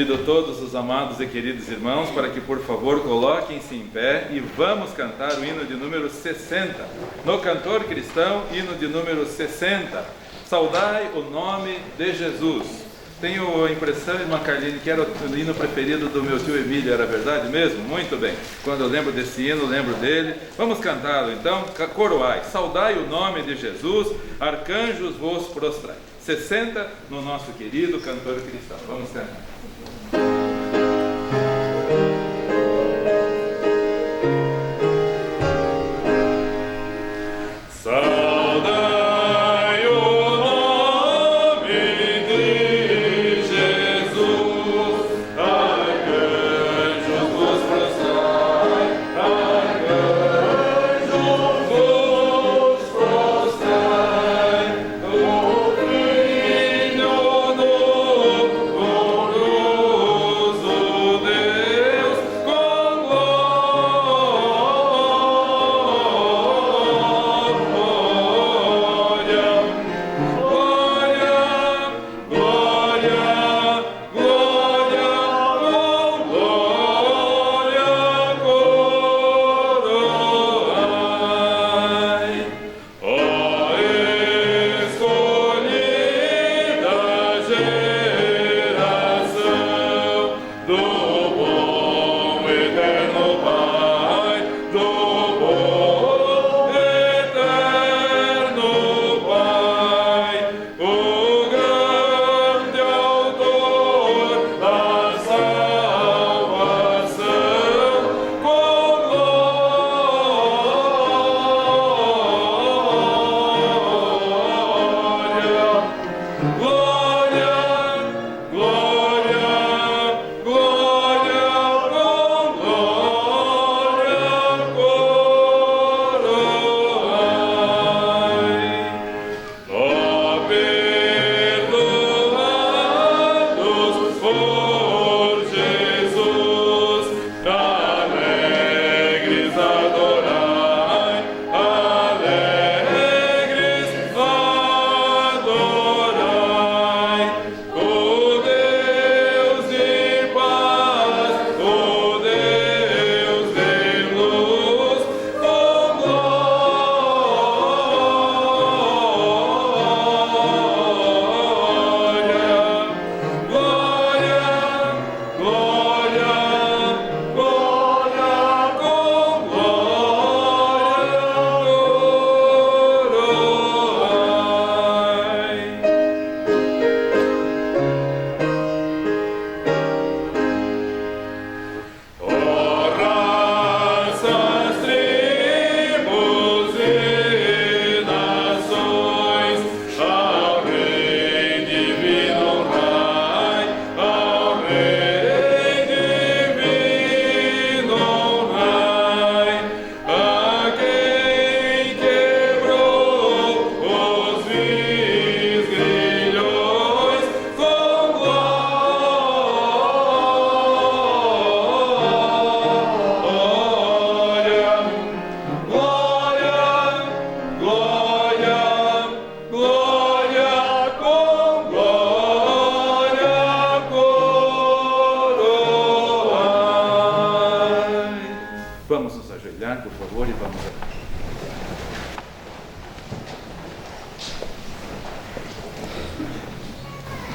Convido todos os amados e queridos irmãos para que, por favor, coloquem-se em pé e vamos cantar o hino de número 60. No Cantor Cristão, hino de número 60. Saudai o nome de Jesus. Tenho a impressão, irmã Carline, que era o hino preferido do meu tio Emílio, era verdade mesmo? Muito bem. Quando eu lembro desse hino, lembro dele. Vamos cantá-lo então, coroai. Saudai o nome de Jesus, arcanjos vos prostrai. 60 no nosso querido Cantor Cristão. Vamos cantar.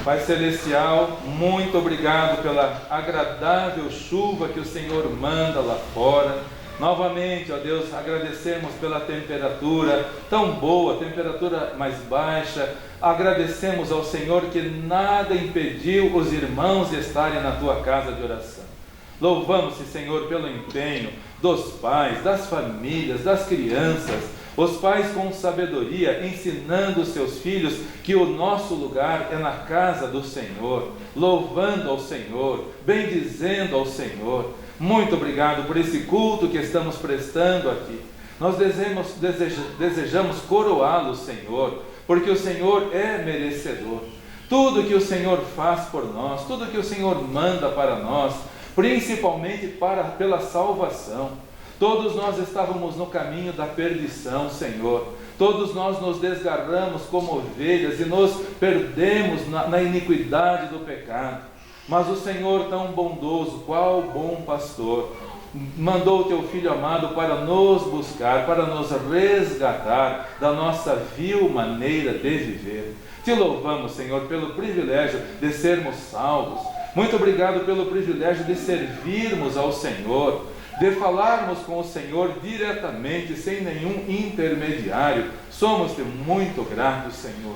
Pai Celestial, muito obrigado pela agradável chuva que o Senhor manda lá fora. Novamente, ó Deus, agradecemos pela temperatura tão boa, temperatura mais baixa. Agradecemos ao Senhor que nada impediu os irmãos de estarem na Tua casa de oração. Louvamos-te, Senhor, pelo empenho dos pais, das famílias, das crianças, os pais com sabedoria, ensinando os seus filhos que o nosso lugar é na casa do Senhor, louvando ao Senhor, bendizendo ao Senhor. Muito obrigado por esse culto que estamos prestando aqui. Nós desejamos coroá-lo, Senhor, porque o Senhor é merecedor. Tudo que o Senhor faz por nós, tudo que o Senhor manda para nós, principalmente pela salvação. Todos nós estávamos no caminho da perdição, Senhor. Todos nós nos desgarramos como ovelhas e nos perdemos na iniquidade do pecado. Mas o Senhor, tão bondoso, qual bom pastor, mandou o teu Filho amado para nos buscar, para nos resgatar da nossa vil maneira de viver. Te louvamos, Senhor, pelo privilégio de sermos salvos. Muito obrigado pelo privilégio de servirmos ao Senhor, de falarmos com o Senhor diretamente, sem nenhum intermediário. Somos-te muito gratos, Senhor.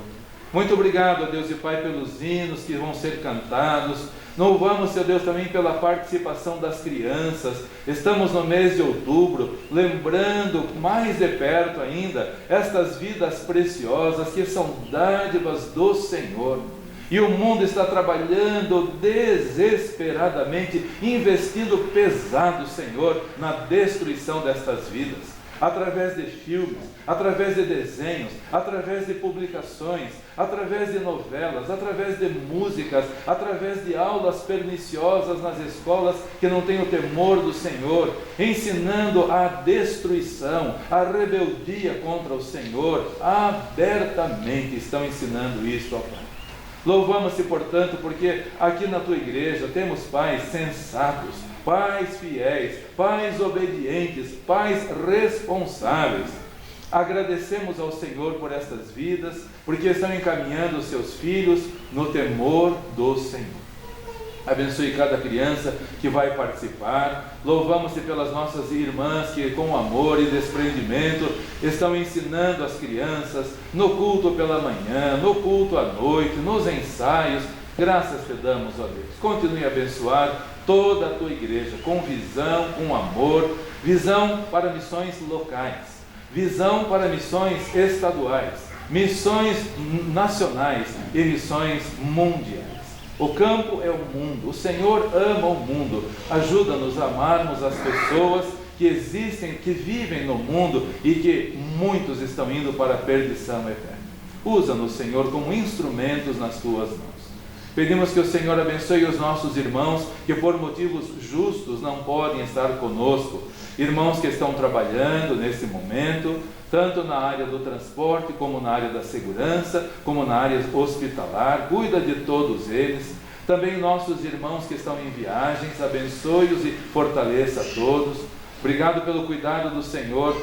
Muito obrigado, ó Deus e Pai, pelos hinos que vão ser cantados. Louvamos, Seu Deus, também pela participação das crianças. Estamos no mês de outubro, lembrando mais de perto ainda estas vidas preciosas que são dádivas do Senhor. E o mundo está trabalhando desesperadamente, investindo pesado, Senhor, na destruição destas vidas. Através de filmes, através de desenhos, através de publicações, através de novelas, através de músicas, através de aulas perniciosas nas escolas que não têm o temor do Senhor, ensinando a destruição, a rebeldia contra o Senhor. Abertamente estão ensinando isso, ó Pai. Louvamos-te, portanto, porque aqui na tua igreja temos pais sensatos, pais fiéis, pais obedientes, pais responsáveis. Agradecemos ao Senhor por estas vidas, porque estão encaminhando os seus filhos no temor do Senhor. Abençoe cada criança que vai participar. Louvamos-te pelas nossas irmãs que com amor e desprendimento estão ensinando as crianças no culto pela manhã, no culto à noite, nos ensaios. Graças te damos, ó Deus. Continue a abençoar toda a tua igreja com visão, com amor, visão para missões locais, visão para missões estaduais, missões nacionais e missões mundiais. O campo é o mundo, o Senhor ama o mundo. Ajuda-nos a amarmos as pessoas que existem, que vivem no mundo e que muitos estão indo para a perdição eterna. Usa-nos, Senhor, como instrumentos nas tuas mãos. Pedimos que o Senhor abençoe os nossos irmãos que por motivos justos não podem estar conosco. Irmãos que estão trabalhando nesse momento, tanto na área do transporte, como na área da segurança, como na área hospitalar. Cuida de todos eles. Também nossos irmãos que estão em viagens, abençoe-os e fortaleça a todos. Obrigado pelo cuidado do Senhor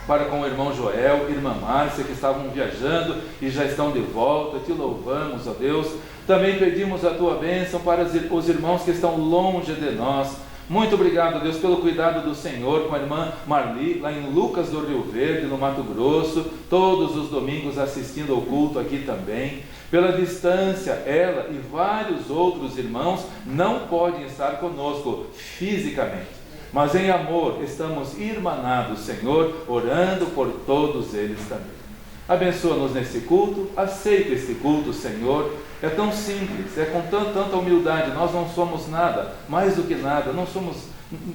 para com o irmão Joel, irmã Márcia, que estavam viajando e já estão de volta. Te louvamos, ó Deus. Também pedimos a tua bênção para os irmãos que estão longe de nós. Muito obrigado, Deus, pelo cuidado do Senhor com a irmã Marli, lá em Lucas do Rio Verde, no Mato Grosso, todos os domingos assistindo ao culto aqui também. Pela distância, ela e vários outros irmãos não podem estar conosco fisicamente, mas em amor estamos irmanados, Senhor, orando por todos eles também. Abençoa-nos nesse culto, aceita este culto, Senhor. É tão simples, é com tanta humildade. Nós não somos nada, mais do que nada. Não somos,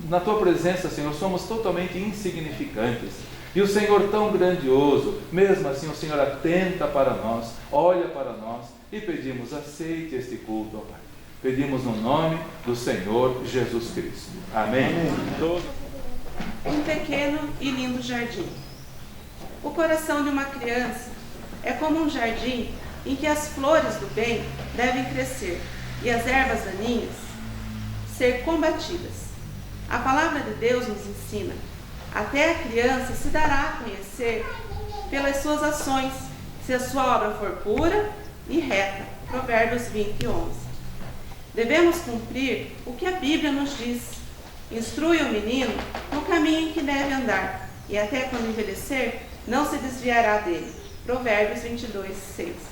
na tua presença, Senhor, somos totalmente insignificantes. E o Senhor tão grandioso, mesmo assim o Senhor atenta para nós, olha para nós e pedimos, aceite este culto, ó Pai. Pedimos no nome do Senhor Jesus Cristo. Amém. Amém. Um pequeno e lindo jardim. O coração de uma criança é como um jardim em que as flores do bem devem crescer e as ervas daninhas ser combatidas. A palavra de Deus nos ensina: até a criança se dará a conhecer pelas suas ações, se a sua obra for pura e reta. Provérbios 20:11. Devemos cumprir o que a Bíblia nos diz. Instrui o menino no caminho em que deve andar, e até quando envelhecer, não se desviará dele. Provérbios 22:6.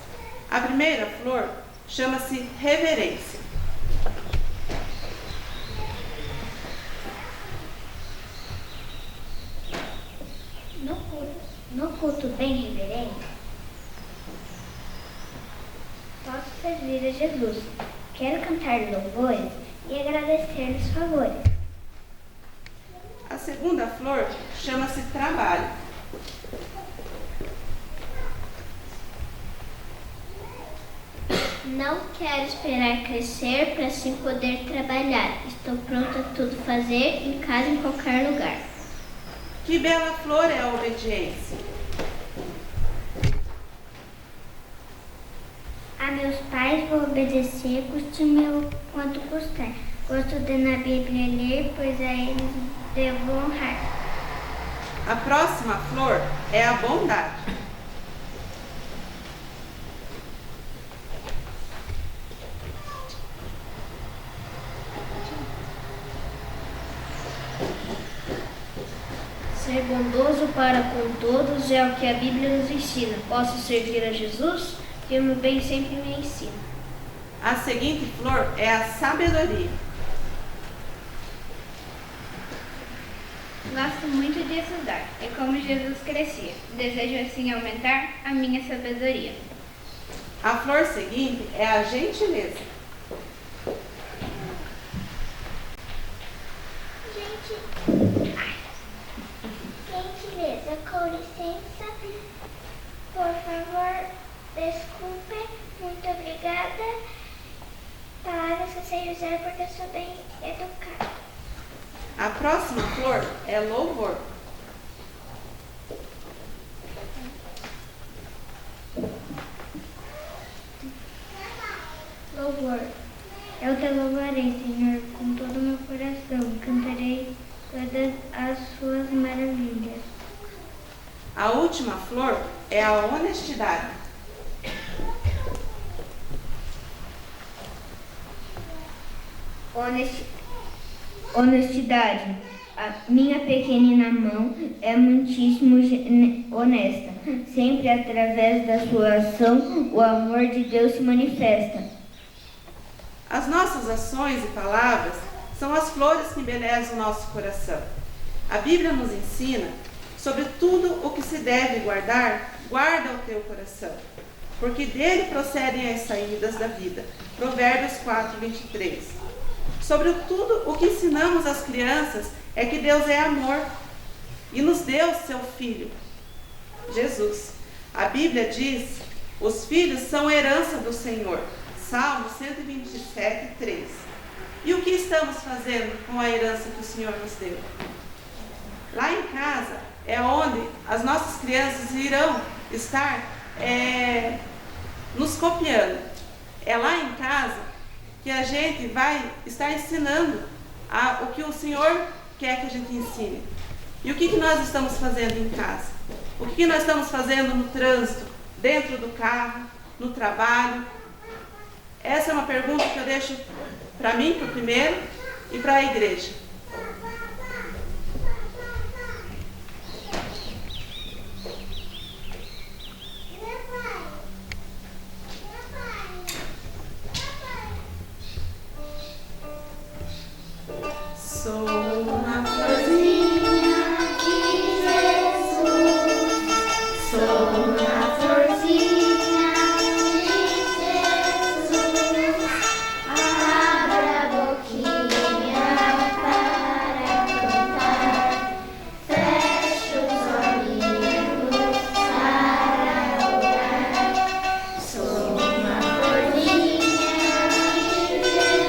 A primeira flor chama-se reverência. No culto bem reverente, posso servir a Jesus. Quero cantar louvores e agradecer-lhes favores. A segunda flor chama-se trabalho. Não quero esperar crescer para assim poder trabalhar. Estou pronta a tudo fazer, em casa, em qualquer lugar. Que bela flor é a obediência. A honrar meus pais, vou obedecer, custe meu quanto custar. Gosto de na Bíblia ler, pois a eles devo honrar. A próxima flor é a bondade. Ser bondoso para com todos é o que a Bíblia nos ensina. Posso servir a Jesus, que o meu bem sempre me ensina. A seguinte flor é a sabedoria. Gosto muito de estudar, é como Jesus crescia. Desejo assim aumentar a minha sabedoria. A flor seguinte é a gentileza. Gentileza, com licença, por favor, desculpe, muito obrigada. Palavras que eu sei usar porque eu sou bem educada. A próxima flor é louvor. Louvor. Eu te louvarei, Senhor, com todo o meu coração. Cantarei todas as suas maravilhas. A última flor é a honestidade. Honestidade. A minha pequenina mão é muitíssimo honesta. Sempre através da sua ação, o amor de Deus se manifesta. As nossas ações e palavras são as flores que embelezam o nosso coração. A Bíblia nos ensina sobre tudo o que se deve guardar, guarda o teu coração, porque dele procedem as saídas da vida. Provérbios 4, 23. Sobre tudo o que ensinamos às crianças é que Deus é amor e nos deu seu Filho, Jesus. A Bíblia diz: os filhos são herança do Senhor. Salmo 127, 3. E o que estamos fazendo com a herança que o Senhor nos deu? Lá em casa é onde as nossas crianças irão estar nos copiando. É lá em casa que a gente vai estar ensinando o que o Senhor quer que a gente ensine. E o que nós estamos fazendo em casa? O que nós estamos fazendo no trânsito, dentro do carro, no trabalho? Essa é uma pergunta que eu deixo para mim, para o primeiro, e para a igreja. Sou uma florzinha de Jesus, sou uma florzinha de Jesus, abra a boquinha para cantar, feche os olhinhos para orar, sou uma florzinha de Jesus.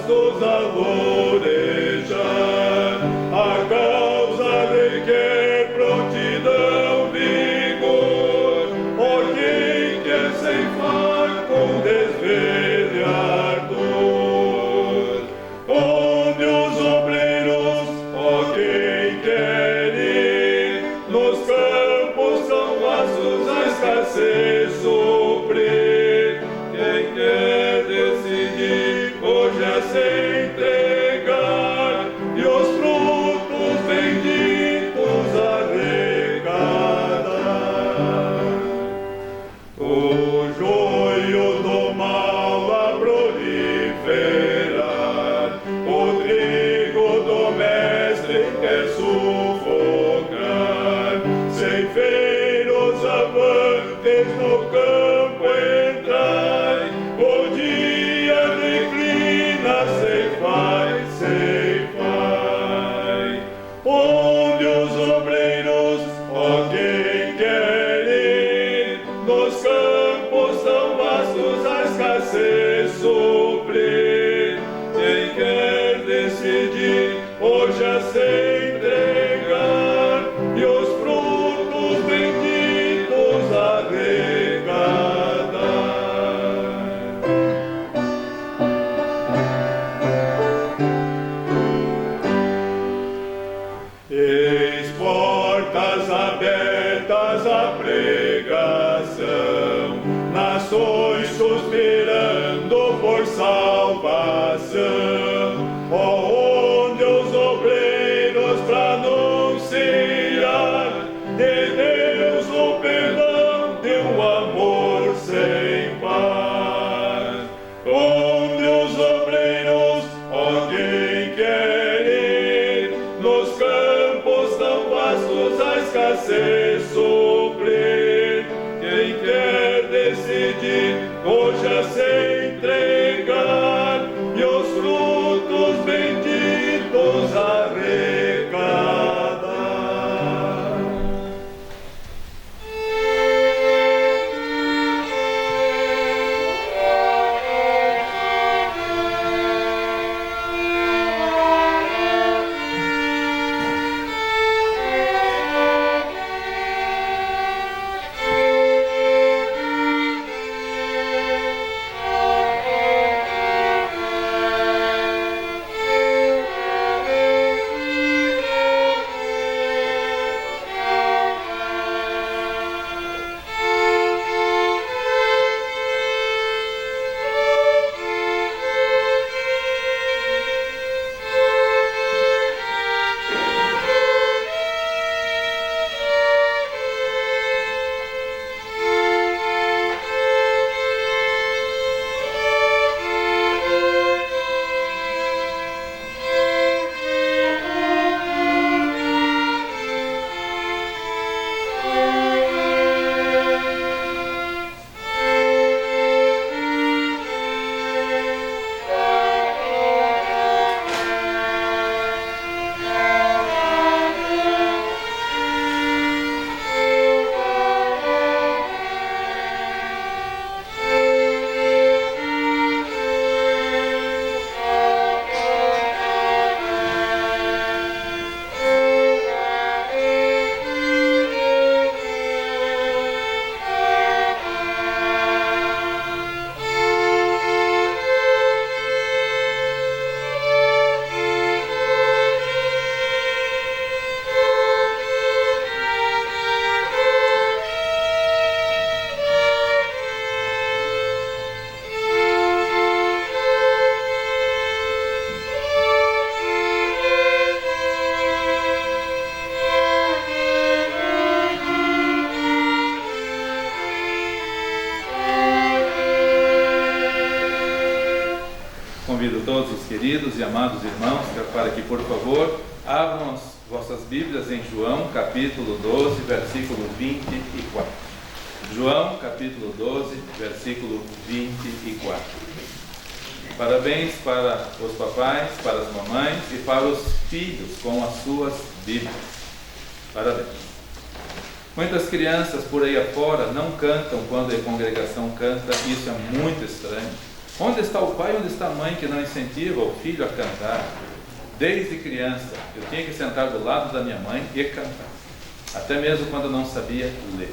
pastos a lourejar, a causa de que prontidão, vigor, ó quem quer ceifar com desvelo e ardor, onde os obreiros, ó quem quer ir, nos campos tão vastos a escassez suprir, quem quer decidir hoje a se entregar e os frutos benditos arrecadar. O joio do mal a proliferar, o trigo do mestre quer sufocar, ceifeiros avantes no campo entrai, o dia declina, ceifai, ceifai, onde os obreiros, ó quem quer ir, nos campos tão vastos a escassez suprir, quem quer decidir hoje a se entregar e os frutos benditos arrecadar. Eis portas abertas à pregação, nações suspirando por salvação, onde os obreiros pra anunciar de Deus o perdão, de um amor sem par, onde os obreiros, ó quem quer ir, nos campos tão vastos a escassez suprir, quem quer decidir hoje a se entregar e os frutos benditos arrecadar. Convido todos os queridos e amados irmãos para que, por favor, abram as vossas Bíblias em João, capítulo 12, versículo 24. João, capítulo 12, versículo 24. Parabéns para os papais, para as mamães e para os filhos com as suas Bíblias. Parabéns. Muitas crianças por aí afora não cantam quando a congregação canta, isso é muito estranho. Onde está o pai, onde está a mãe que não incentiva o filho a cantar? Desde criança, eu tinha que sentar do lado da minha mãe e cantar, até mesmo quando eu não sabia ler.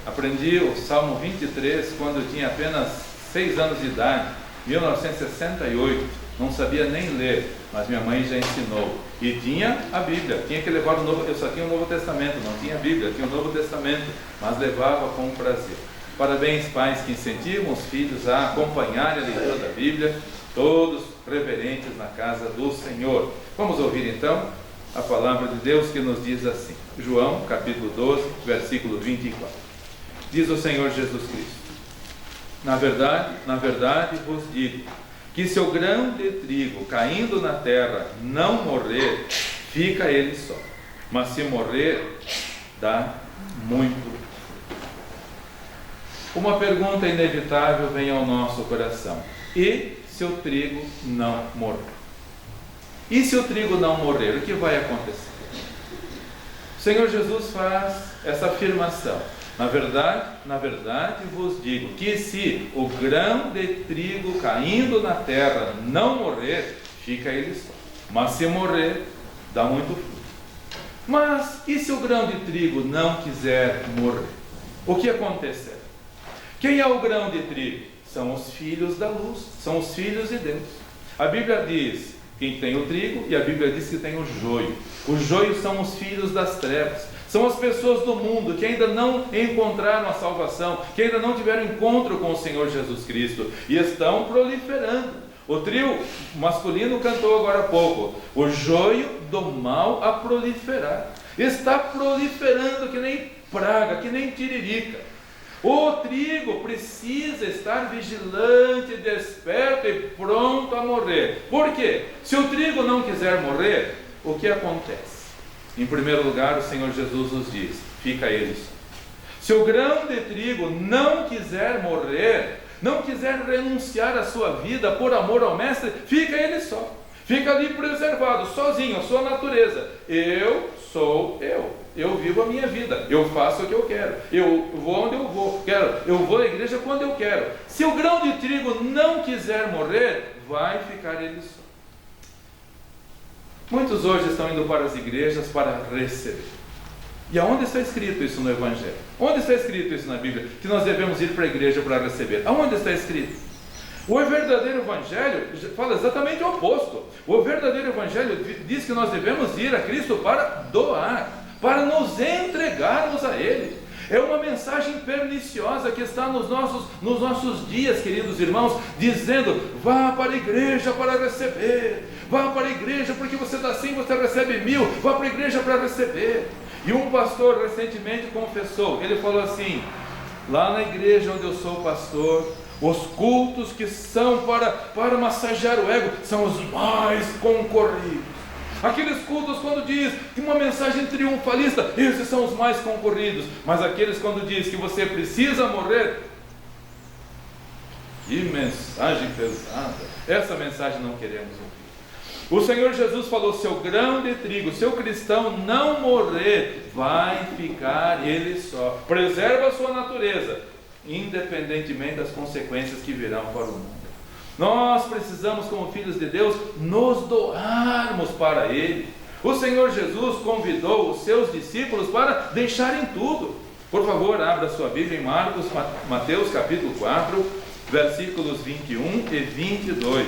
Aprendi o Salmo 23 quando eu tinha apenas 6 anos de idade, 1968, não sabia nem ler, mas minha mãe já ensinou. E tinha a Bíblia, tinha que levar o Novo, eu só tinha o Novo Testamento, não tinha a Bíblia, tinha o Novo Testamento, mas levava com prazer. Parabéns, pais que incentivam os filhos a acompanhar a leitura da Bíblia, todos reverentes na casa do Senhor. Vamos ouvir então a palavra de Deus que nos diz assim, João capítulo 12, versículo 24. Diz o Senhor Jesus Cristo: na verdade vos digo, que se o grão de trigo caindo na terra não morrer, fica ele só, mas se morrer, dá muito. Uma pergunta inevitável vem ao nosso coração: e se o trigo não morrer? E se o trigo não morrer, o que vai acontecer? O Senhor Jesus faz essa afirmação: na verdade vos digo, que se o grão de trigo caindo na terra não morrer, fica ele só, mas se morrer, dá muito fruto. Mas e se o grão de trigo não quiser morrer? O que acontecerá? Quem é o grão de trigo? São os filhos da luz, são os filhos de Deus. A Bíblia diz quem tem o trigo e a Bíblia diz que tem o joio. O joio são os filhos das trevas, são as pessoas do mundo que ainda não encontraram a salvação, que ainda não tiveram encontro com o Senhor Jesus Cristo e estão proliferando. O trio masculino cantou agora há pouco: o joio do mal a proliferar. Está proliferando que nem praga, que nem tiririca. O trigo precisa estar vigilante, desperto e pronto a morrer. Por quê? Se o trigo não quiser morrer, o que acontece? Em primeiro lugar, o Senhor Jesus nos diz: fica ele só. Se o grão de trigo não quiser morrer, não quiser renunciar à sua vida por amor ao Mestre, fica ele só. Fica ali preservado, sozinho, a sua natureza. Eu sou eu. Eu vivo a minha vida, eu faço o que eu quero, eu vou onde eu vou, eu vou à igreja quando eu quero. Se o grão de trigo não quiser morrer, vai ficar ele só. Muitos hoje estão indo para as igrejas para receber. E aonde está escrito isso no Evangelho? Onde está escrito isso na Bíblia? Que nós devemos ir para a igreja para receber. Aonde está escrito? O verdadeiro Evangelho fala exatamente o oposto. O verdadeiro Evangelho diz que nós devemos ir a Cristo para doar, para nos entregarmos a Ele. É uma mensagem perniciosa que está nos nossos dias, queridos irmãos, dizendo: vá para a igreja para receber, vá para a igreja porque você dá 100, você recebe 1000, vá para a igreja para receber. E um pastor recentemente confessou, ele falou assim: lá na igreja onde eu sou pastor, os cultos que são para massagear o ego são os mais concorridos. Aqueles cultos quando diz que uma mensagem triunfalista, esses são os mais concorridos. Mas aqueles quando diz que você precisa morrer, que mensagem pesada. Essa mensagem não queremos ouvir. O Senhor Jesus falou: seu grão de trigo, seu cristão não morrer, vai ficar ele só. Preserva a sua natureza, independentemente das consequências que virão para o mundo. Nós precisamos, como filhos de Deus, nos doarmos para Ele. O Senhor Jesus convidou os seus discípulos para deixarem tudo. Por favor, abra sua Bíblia em Mateus capítulo 4, versículos 21 e 22.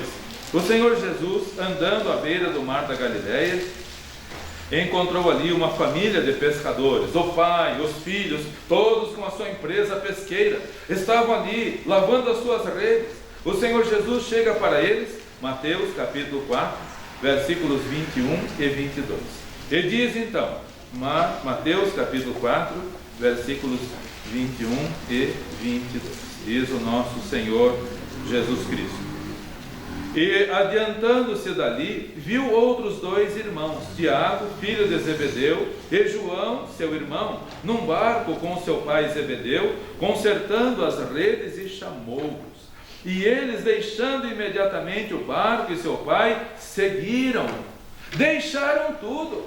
O Senhor Jesus, andando à beira do mar da Galileia, encontrou ali uma família de pescadores, o pai, os filhos, todos com a sua empresa pesqueira, estavam ali lavando as suas redes. O Senhor Jesus chega para eles, Mateus capítulo 4, versículos 21 e 22. E diz então, Mateus capítulo 4, versículos 21 e 22. Diz o nosso Senhor Jesus Cristo: e adiantando-se dali, viu outros 2 irmãos, Tiago, filho de Zebedeu, e João, seu irmão, num barco com seu pai Zebedeu, consertando as redes, e chamou-os. E eles, deixando imediatamente o barco e seu pai, seguiram. Deixaram tudo.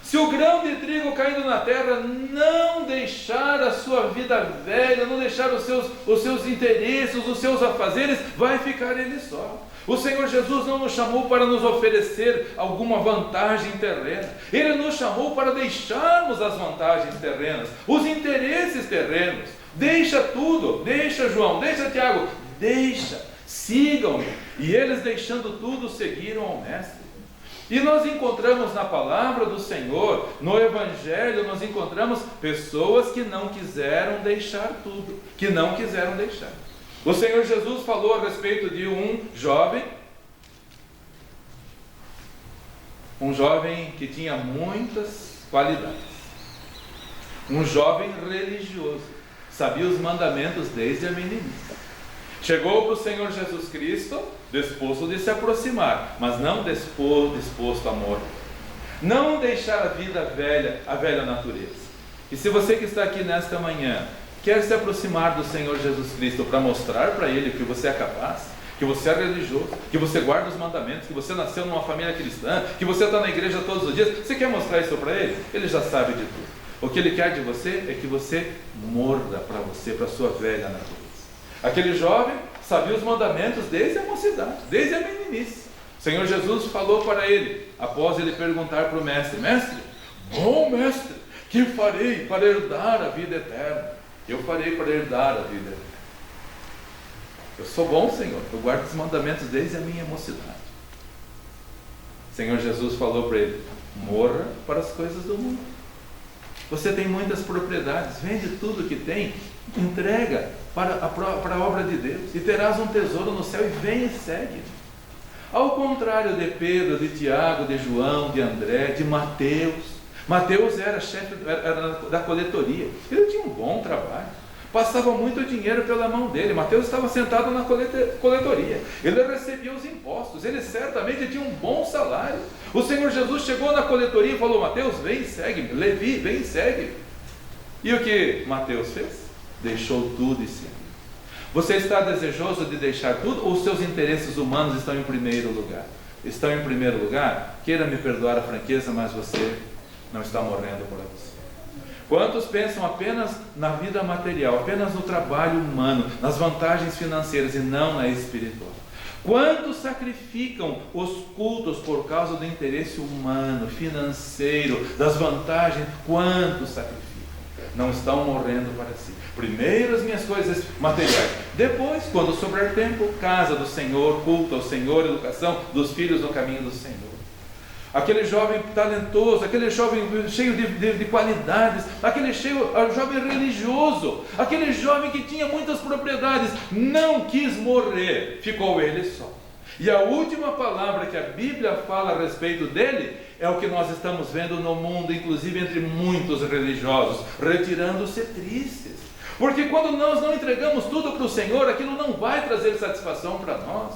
Se o grão de trigo caindo na terra não deixar a sua vida velha, não deixar os seus interesses, os seus afazeres, vai ficar ele só. O Senhor Jesus não nos chamou para nos oferecer alguma vantagem terrena. Ele nos chamou para deixarmos as vantagens terrenas, os interesses terrenos. Deixa tudo, deixa João, deixa Tiago, deixa, sigam-me. E eles, deixando tudo, seguiram ao Mestre. E nós encontramos na palavra do Senhor, no Evangelho, nós encontramos pessoas que não quiseram deixar tudo, que não quiseram deixar. O Senhor Jesus falou a respeito de um jovem que tinha muitas qualidades, um jovem religioso, sabia os mandamentos desde a meninice. Chegou para o Senhor Jesus Cristo, disposto de se aproximar, mas não disposto a morrer. Não deixar a vida velha, a velha natureza. E se você que está aqui nesta manhã quer se aproximar do Senhor Jesus Cristo para mostrar para Ele que você é capaz, que você é religioso, que você guarda os mandamentos, que você nasceu numa família cristã, que você está na igreja todos os dias, você quer mostrar isso para Ele? Ele já sabe de tudo. O que Ele quer de você é que você morra para você, para a sua velha natureza. Aquele jovem sabia os mandamentos desde a mocidade, desde a meninice. O Senhor Jesus falou para ele, após ele perguntar para o mestre: Mestre, bom mestre, que farei para herdar a vida eterna? Eu farei para herdar a vida eterna. Eu sou bom, Senhor, eu guardo os mandamentos desde a minha mocidade. O Senhor Jesus falou para ele: morra para as coisas do mundo. Você tem muitas propriedades, vende tudo que tem, entrega para a obra de Deus, e terás um tesouro no céu, e vem e segue. Ao contrário de Pedro, de Tiago, de João, de André, de Mateus. Mateus era chefe da coletoria, ele tinha um bom trabalho, passava muito dinheiro pela mão dele. Mateus estava sentado na coletoria, ele recebia os impostos, ele certamente tinha um bom salário. O Senhor Jesus chegou na coletoria e falou: Mateus, vem e segue-me. Levi, vem e segue-me. E o que Mateus fez? Deixou tudo e seguiu. Você está desejoso de deixar tudo, ou seus interesses humanos estão em primeiro lugar? Estão em primeiro lugar? Queira me perdoar a franqueza, mas você não está morrendo por você. Quantos pensam apenas na vida material, apenas no trabalho humano, nas vantagens financeiras e não na espiritual? Quantos sacrificam os cultos por causa do interesse humano, financeiro, das vantagens? Quantos sacrificam? Não estão morrendo para si. Primeiro as minhas coisas materiais, depois, quando sobrar tempo, casa do Senhor, culto ao Senhor, educação dos filhos no caminho do Senhor. Aquele jovem talentoso, aquele jovem cheio de qualidades, aquele jovem religioso, aquele jovem que tinha muitas propriedades, não quis morrer, ficou ele só. E a última palavra que a Bíblia fala a respeito dele é o que nós estamos vendo no mundo, inclusive entre muitos religiosos, retirando-se tristes. Porque quando nós não entregamos tudo para o Senhor, aquilo não vai trazer satisfação para nós.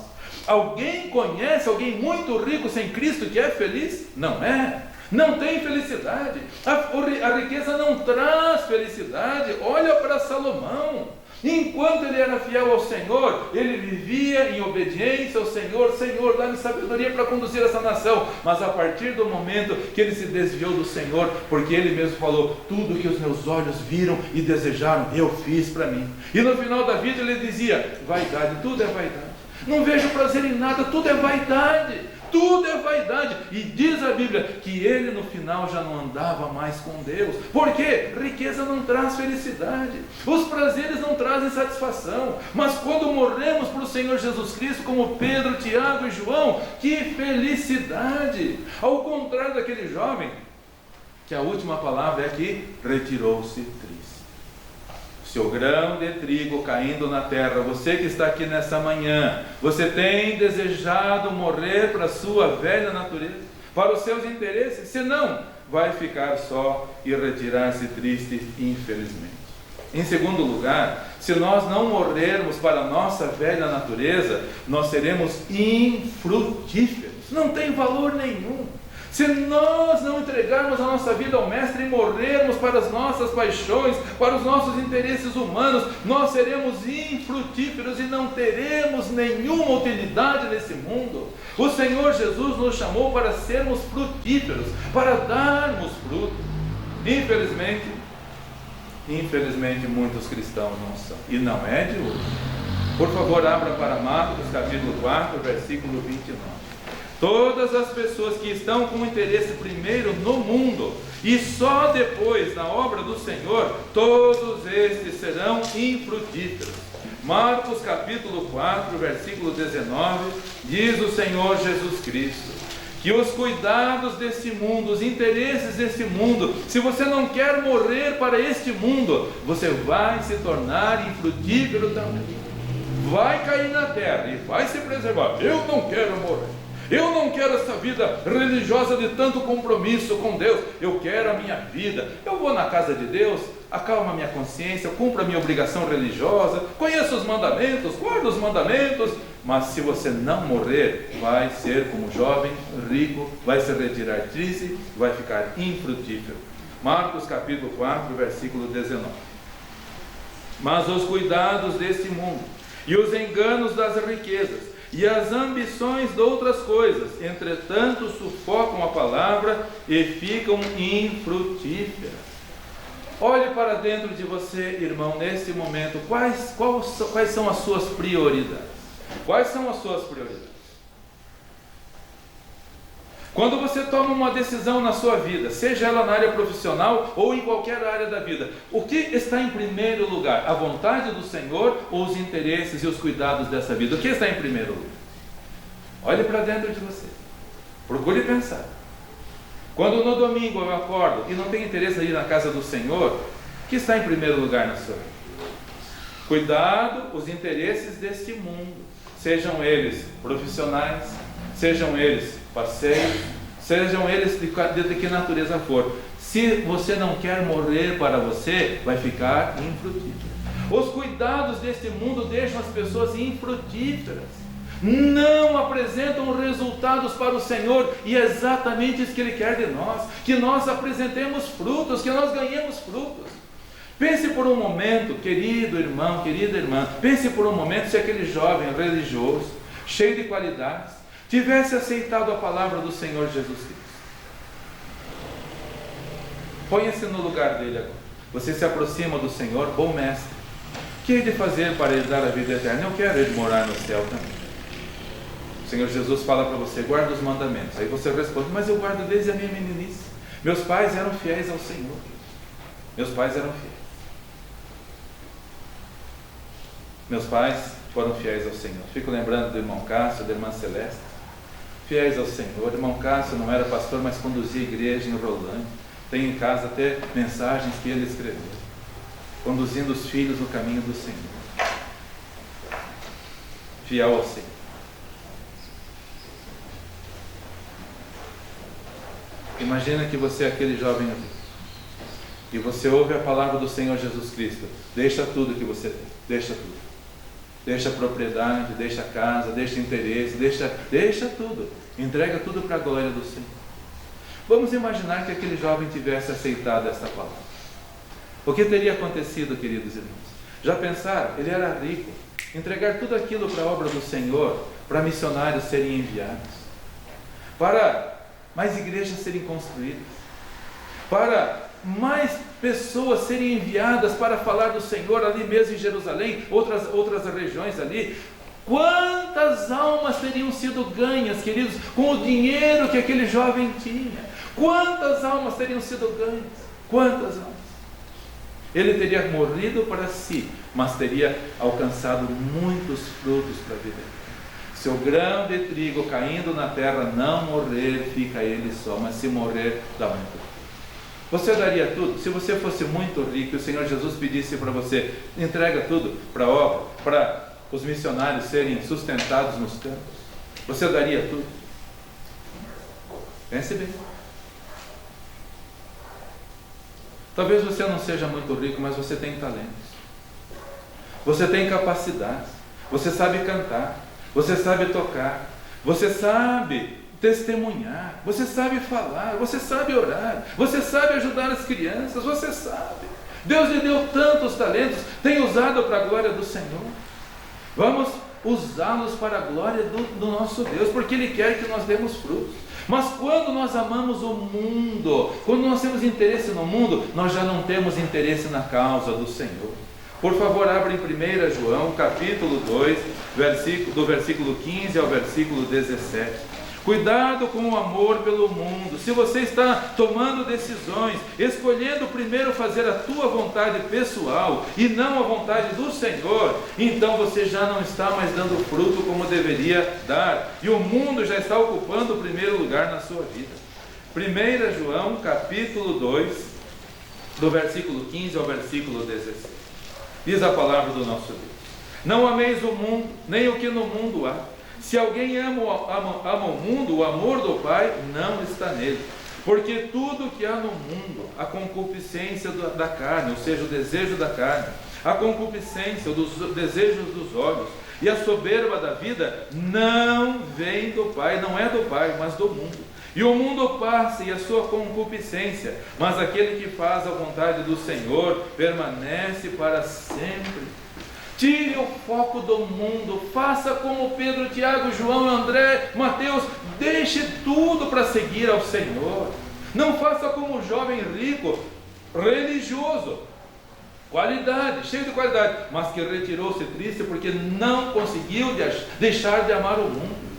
Alguém conhece alguém muito rico sem Cristo que é feliz? Não é. Não tem felicidade. A riqueza não traz felicidade. Olha para Salomão. Enquanto ele era fiel ao Senhor, ele vivia em obediência ao Senhor. Senhor, dá-me sabedoria para conduzir essa nação. Mas a partir do momento que ele se desviou do Senhor, porque ele mesmo falou: tudo que os meus olhos viram e desejaram, eu fiz para mim. E no final da vida ele dizia: vaidade, tudo é vaidade. Não vejo prazer em nada, tudo é vaidade. Tudo é vaidade. E diz a Bíblia que ele no final já não andava mais com Deus. Por quê? Riqueza não traz felicidade. Os prazeres não trazem satisfação. Mas quando morremos para o Senhor Jesus Cristo, como Pedro, Tiago e João, que felicidade! Ao contrário daquele jovem, que a última palavra é que retirou-se triste. Seu grão de trigo caindo na terra, você que está aqui nessa manhã, você tem desejado morrer para a sua velha natureza, para os seus interesses? Senão, vai ficar só e retirar-se triste, infelizmente. Em segundo lugar, se nós não morrermos para a nossa velha natureza, nós seremos infrutíferos, não tem valor nenhum. Se nós não entregarmos a nossa vida ao Mestre e morrermos para as nossas paixões, para os nossos interesses humanos, nós seremos infrutíferos e não teremos nenhuma utilidade nesse mundo. O Senhor Jesus nos chamou para sermos frutíferos, para darmos fruto. Infelizmente muitos cristãos não são, e não é de hoje. Por favor, abra para Marcos capítulo 4, versículo 29. Todas as pessoas que estão com interesse primeiro no mundo e só depois na obra do Senhor, todos estes serão infrutíferos. Marcos capítulo 4, versículo 19, diz o Senhor Jesus Cristo, que os cuidados desse mundo, os interesses desse mundo, se você não quer morrer para este mundo, você vai se tornar infrutífero também. Vai cair na terra e vai se preservar. Eu não quero morrer. Eu não quero essa vida religiosa de tanto compromisso com Deus. Eu quero a minha vida. Eu vou na casa de Deus, acalmo a minha consciência, eu cumpro a minha obrigação religiosa, conheço os mandamentos, guardo os mandamentos. Mas se você não morrer, vai ser como jovem rico, vai se retirar triste, vai ficar infrutífero. Marcos capítulo 4, versículo 19. Mas os cuidados deste mundo e os enganos das riquezas e as ambições de outras coisas, entretanto, sufocam a palavra e ficam infrutíferas. Olhe para dentro de você, irmão, nesse momento, quais são as suas prioridades? Quais são as suas prioridades? Quando você toma uma decisão na sua vida, seja ela na área profissional ou em qualquer área da vida, o que está em primeiro lugar? A vontade do Senhor ou os interesses e os cuidados dessa vida? O que está em primeiro lugar? Olhe para dentro de você. Procure pensar. Quando no domingo eu acordo e não tenho interesse em ir na casa do Senhor, o que está em primeiro lugar na sua vida? Cuidado, os interesses deste mundo, sejam eles profissionais, sejam eles passeios, sejam eles de que natureza for. Se você não quer morrer para você, vai ficar infrutífero. Os cuidados deste mundo deixam as pessoas infrutíferas, não apresentam resultados para o Senhor, e é exatamente isso que Ele quer de nós, que nós apresentemos frutos, que nós ganhemos frutos. Pense por um momento, querido irmão, querida irmã, pense por um momento se aquele jovem religioso, cheio de qualidades, tivesse aceitado a palavra do Senhor Jesus Cristo. Ponha-se no lugar dele agora. Você se aproxima do Senhor, bom mestre. O que hei de fazer para ele dar a vida eterna? Eu quero ele morar no céu também. O Senhor Jesus fala para você, guarda os mandamentos. Aí você responde, mas eu guardo desde a minha meninice. Meus pais eram fiéis ao Senhor. Meus pais eram fiéis. Meus pais foram fiéis ao Senhor. Fico lembrando do irmão Cássio, da irmã Celeste. Fiéis ao Senhor. O irmão Cássio não era pastor, mas conduzia a igreja em Rolândia. Tem em casa até mensagens que ele escreveu, conduzindo os filhos no caminho do Senhor. Fiel ao Senhor. Imagina que você é aquele jovem ali, e você ouve a palavra do Senhor Jesus Cristo. Deixa tudo que você tem, deixa tudo. Deixa a propriedade, deixa a casa, deixa interesse, deixa tudo. Entrega tudo para a glória do Senhor. Vamos imaginar que aquele jovem tivesse aceitado essa palavra. O que teria acontecido, queridos irmãos? Já pensaram? Ele era rico. Entregar tudo aquilo para a obra do Senhor, para missionários serem enviados, para mais igrejas serem construídas, para mais pessoas serem enviadas para falar do Senhor ali mesmo em Jerusalém, outras regiões ali. Quantas almas teriam sido ganhas, queridos, com o dinheiro que aquele jovem tinha? Quantas almas teriam sido ganhas? Quantas almas? Ele teria morrido para si, mas teria alcançado muitos frutos para a vida. Se o grão de trigo caindo na terra não morrer, fica ele só, mas se morrer, dá muito. Você daria tudo? Se você fosse muito rico e o Senhor Jesus pedisse para você, entrega tudo para a obra, para os missionários serem sustentados nos campos, você daria tudo? Pense bem. Talvez você não seja muito rico, mas você tem talentos, você tem capacidades, você sabe cantar, você sabe tocar, você sabe testemunhar, você sabe falar, você sabe orar, você sabe ajudar as crianças, você sabe. Deus lhe deu tantos talentos, tem usado para a glória do Senhor. Vamos usá-los para a glória do nosso Deus, porque Ele quer que nós demos frutos. Mas quando nós amamos o mundo, quando nós temos interesse no mundo, nós já não temos interesse na causa do Senhor. Por favor, abra em 1 João, capítulo 2, do versículo 15 ao versículo 17. Cuidado com o amor pelo mundo. Se você está tomando decisões, escolhendo primeiro fazer a tua vontade pessoal e não a vontade do Senhor, então você já não está mais dando fruto como deveria dar, e o mundo já está ocupando o primeiro lugar na sua vida. 1 João, capítulo 2, do versículo 15 ao versículo 16. Diz a palavra do nosso Deus: não ameis o mundo, nem o que no mundo há. Se alguém ama o mundo, o amor do Pai não está nele. Porque tudo que há no mundo, a concupiscência da carne, ou seja, o desejo da carne, a concupiscência, os desejos dos olhos e a soberba da vida, não vem do Pai, não é do Pai, mas do mundo. E o mundo passa e a sua concupiscência, mas aquele que faz a vontade do Senhor permanece para sempre. Tire o foco do mundo, faça como Pedro, Tiago, João, André, Mateus, deixe tudo para seguir ao Senhor. Não faça como o jovem rico, religioso, qualidade, cheio de qualidade, mas que retirou-se triste porque não conseguiu deixar de amar o mundo.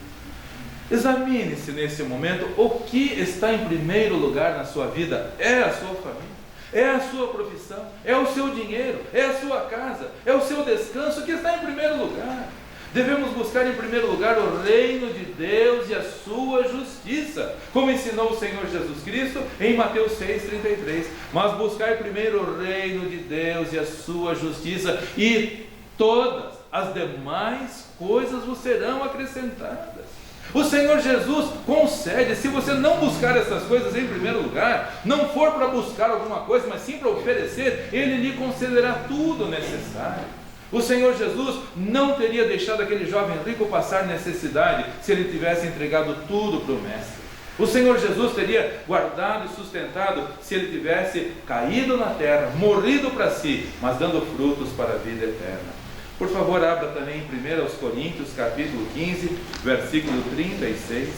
Examine-se nesse momento o que está em primeiro lugar na sua vida. É a sua família? É a sua profissão, é o seu dinheiro, é a sua casa, é o seu descanso que está em primeiro lugar. Devemos buscar em primeiro lugar o reino de Deus e a sua justiça, como ensinou o Senhor Jesus Cristo em Mateus 6,33. Mas buscar primeiro o reino de Deus e a sua justiça, e todas as demais coisas vos serão acrescentadas. O Senhor Jesus concede, se você não buscar essas coisas em primeiro lugar, não for para buscar alguma coisa, mas sim para oferecer, Ele lhe concederá tudo necessário. O Senhor Jesus não teria deixado aquele jovem rico passar necessidade se ele tivesse entregado tudo para o Mestre. O Senhor Jesus teria guardado e sustentado se ele tivesse caído na terra, morrido para si, mas dando frutos para a vida eterna. Por favor, abra também em 1 Coríntios, capítulo 15, versículo 36.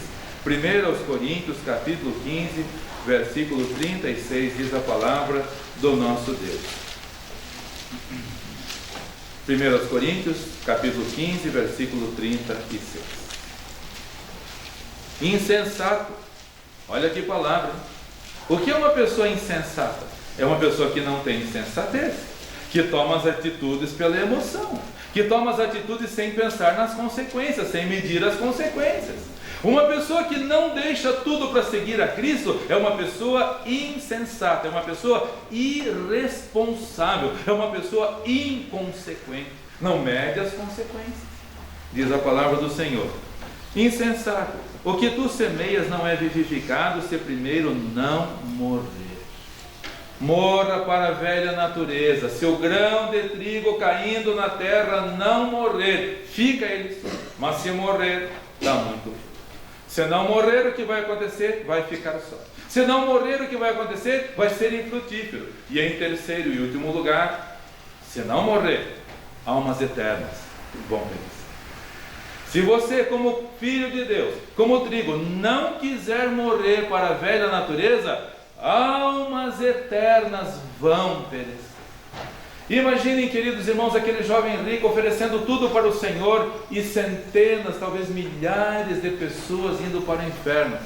1 Coríntios, capítulo 15, versículo 36, diz a palavra do nosso Deus. 1 Coríntios, capítulo 15, versículo 36. Insensato. Olha que palavra. O que é uma pessoa insensata? É uma pessoa que não tem sensatez, que toma as atitudes pela emoção, que toma as atitudes sem pensar nas consequências, sem medir as consequências. Uma pessoa que não deixa tudo para seguir a Cristo é uma pessoa insensata, é uma pessoa irresponsável, é uma pessoa inconsequente, não mede as consequências. Diz a palavra do Senhor: insensato, o que tu semeias não é vivificado se primeiro não morrer. Morra para a velha natureza. Se o grão de trigo caindo na terra não morrer, fica ele só. Mas se morrer, dá muito fruto. Se não morrer, o que vai acontecer? Vai ficar só. Se não morrer, o que vai acontecer? Vai ser infrutífero. E em terceiro e último lugar, se não morrer, almas eternas vão perecer. Se você, como filho de Deus, como trigo, não quiser morrer para a velha natureza, almas eternas vão perecer. Imaginem, queridos irmãos, aquele jovem rico oferecendo tudo para o Senhor e centenas, talvez milhares de pessoas indo para o inferno.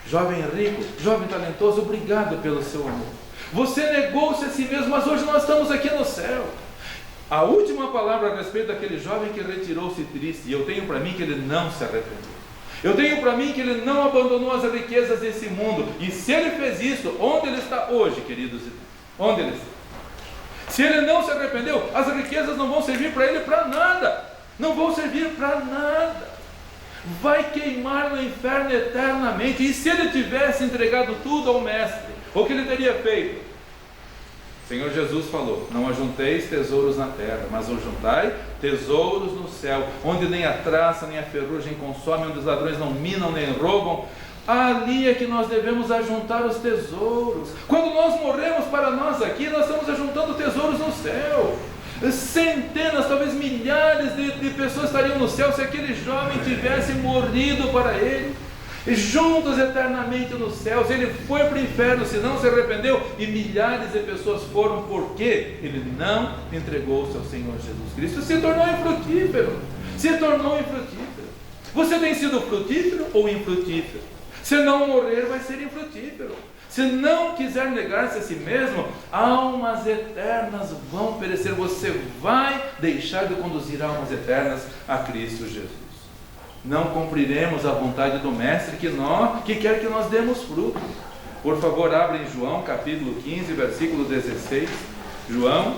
Jovem rico, jovem talentoso, obrigado pelo seu amor. Você negou-se a si mesmo, mas hoje nós estamos aqui no céu. A última palavra a respeito daquele jovem que retirou-se triste, e eu tenho para mim que ele não se arrependeu. Eu tenho para mim que ele não abandonou as riquezas desse mundo. E se ele fez isso, onde ele está hoje, queridos? Onde ele está? Se ele não se arrependeu, as riquezas não vão servir para ele para nada. Não vão servir para nada. Vai queimar no inferno eternamente. E se ele tivesse entregado tudo ao Mestre, o que ele teria feito? O Senhor Jesus falou: não ajunteis tesouros na terra, mas ajuntai tesouros no céu, onde nem a traça nem a ferrugem consomem, onde os ladrões não minam nem roubam. Ali é que nós devemos ajuntar os tesouros. Quando nós morremos para nós aqui, nós estamos ajuntando tesouros no céu. Centenas, talvez milhares de pessoas estariam no céu se aquele jovem tivesse morrido para ele. E juntos eternamente no céu. Se ele foi para o inferno, se não se arrependeu, e milhares de pessoas foram porque ele não entregou-se ao Senhor Jesus Cristo, se tornou infrutífero. Se tornou infrutífero. Você tem sido frutífero ou infrutífero? Se não morrer, vai ser infrutífero. Se não quiser negar-se a si mesmo, almas eternas vão perecer. Você vai deixar de conduzir almas eternas a Cristo Jesus. Não cumpriremos a vontade do Mestre que quer que nós demos fruto. Por favor, abra em João capítulo 15, versículo 16. João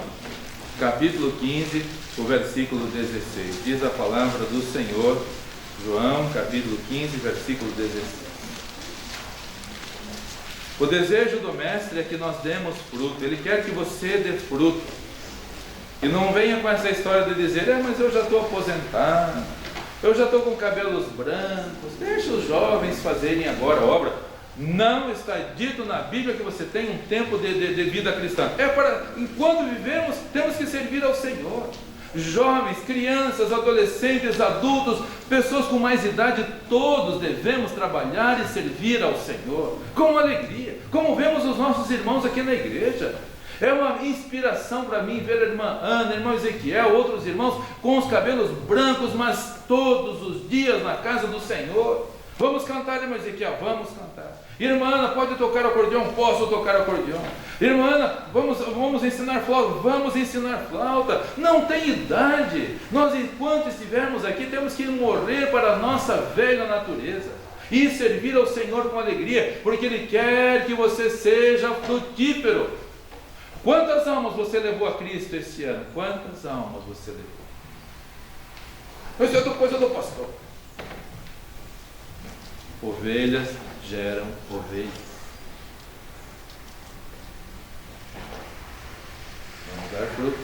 capítulo 15, o versículo 16. Diz a palavra do Senhor. João capítulo 15, versículo 16. O desejo do Mestre é que nós demos fruto. Ele quer que você dê fruto. E não venha com essa história de dizer: mas eu já estou aposentado, eu já estou com cabelos brancos, deixa os jovens fazerem agora a obra. Não está dito na Bíblia que você tem um tempo de vida cristã. Enquanto vivemos, temos que servir ao Senhor. Jovens, crianças, adolescentes, adultos, pessoas com mais idade, todos devemos trabalhar e servir ao Senhor com alegria, como vemos os nossos irmãos aqui na igreja. É uma inspiração para mim ver a irmã Ana, irmão Ezequiel, outros irmãos com os cabelos brancos, mas todos os dias na casa do Senhor. Vamos cantar, irmão Ezequiel, vamos cantar. Irmã Ana, pode tocar acordeão? Posso tocar acordeão. Irmã Ana, vamos ensinar flauta? Vamos ensinar flauta. Não tem idade. Nós, enquanto estivermos aqui, temos que morrer para a nossa velha natureza e servir ao Senhor com alegria, porque Ele quer que você seja frutífero. Quantas almas você levou a Cristo este ano? Quantas almas você levou? Isso é coisa do pastor. Ovelhas geram ovelhas. Vamos dar frutos.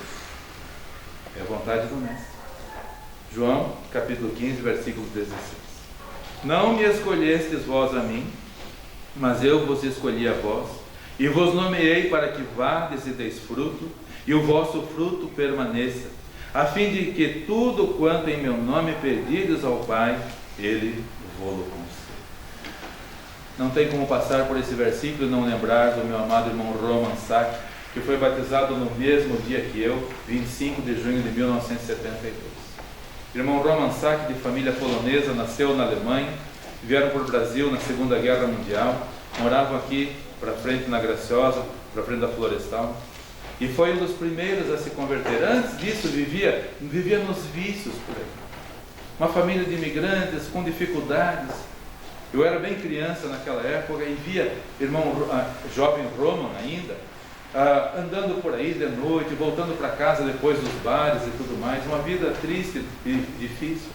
É a vontade do Mestre. João, capítulo 15, versículo 16. Não me escolhestes vós a mim, mas eu vos escolhi a vós, e vos nomeei para que vades e deis fruto, e o vosso fruto permaneça, a fim de que tudo quanto em meu nome pedirdes ao Pai, Ele vô-lo conceda. Não tem como passar por esse versículo e não lembrar do meu amado irmão Roman Sack, que foi batizado no mesmo dia que eu, 25 de junho de 1972. Irmão Roman Sack, de família polonesa, nasceu na Alemanha, vieram para o Brasil na Segunda Guerra Mundial, moravam aqui para frente na Graciosa, para frente da Florestal, e foi um dos primeiros a se converter. Antes disso vivia nos vícios por aí. Uma família de imigrantes com dificuldades. Eu era bem criança naquela época e via jovem Roman ainda, andando por aí de noite, voltando para casa depois dos bares e tudo mais. Uma vida triste e difícil.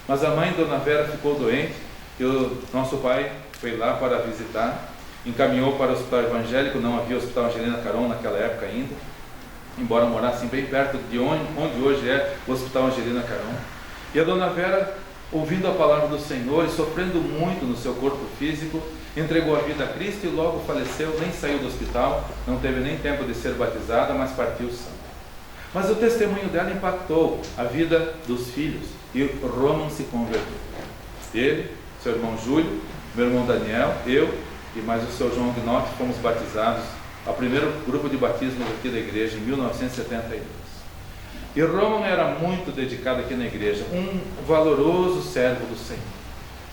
Mas a mãe, Dona Vera, ficou doente e o nosso pai foi lá para visitar, encaminhou para o hospital evangélico. Não havia hospital Angelina Caron naquela época ainda, embora morassem bem perto de onde hoje é o hospital Angelina Caron. E a Dona Vera, ouvindo a palavra do Senhor e sofrendo muito no seu corpo físico, entregou a vida a Cristo e logo faleceu, nem saiu do hospital, não teve nem tempo de ser batizada, mas partiu santo. Mas o testemunho dela impactou a vida dos filhos e Roman se converteu. Ele, seu irmão Júlio, meu irmão Daniel, eu e mais o seu João Gnott fomos batizados, ao primeiro grupo de batismos aqui da igreja, em 1972. E Roman era muito dedicado aqui na igreja, um valoroso servo do Senhor.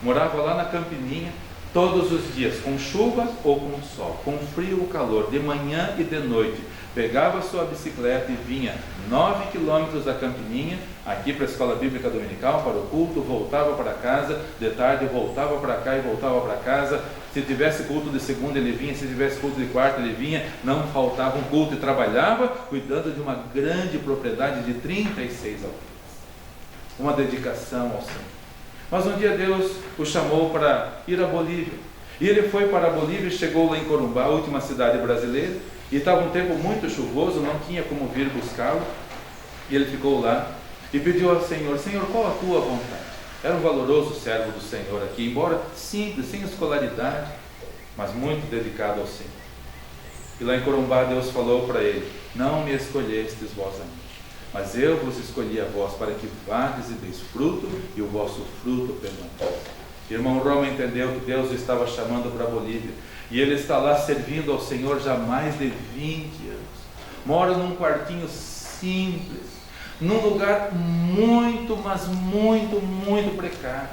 Morava lá na Campininha, todos os dias, com chuva ou com sol, com frio ou calor, de manhã e de noite. Pegava sua bicicleta e vinha 9 quilômetros da Campininha, aqui para a Escola Bíblica Dominical, para o culto, voltava para casa, de tarde voltava para cá e voltava para casa. Se tivesse culto de segunda ele vinha, se tivesse culto de quarta ele vinha, não faltava um culto, e trabalhava cuidando de uma grande propriedade de 36 aldeias. Uma dedicação ao Senhor. Mas um dia Deus o chamou para ir à Bolívia, e ele foi para a Bolívia e chegou lá em Corumbá, a última cidade brasileira, e estava um tempo muito chuvoso, não tinha como vir buscá-lo, e ele ficou lá e pediu ao Senhor: Senhor, qual a tua vontade? Era um valoroso servo do Senhor aqui, embora simples, sem escolaridade, mas muito dedicado ao Senhor. E lá em Corumbá Deus falou para ele: não me escolhestes vós a mim, mas eu vos escolhi a vós para que vades e deis fruto e o vosso fruto permaneça. Irmão Roma entendeu que Deus o estava chamando para a Bolívia, e ele está lá servindo ao Senhor já há mais de 20 anos. Mora num quartinho simples, num lugar muito, mas muito precário.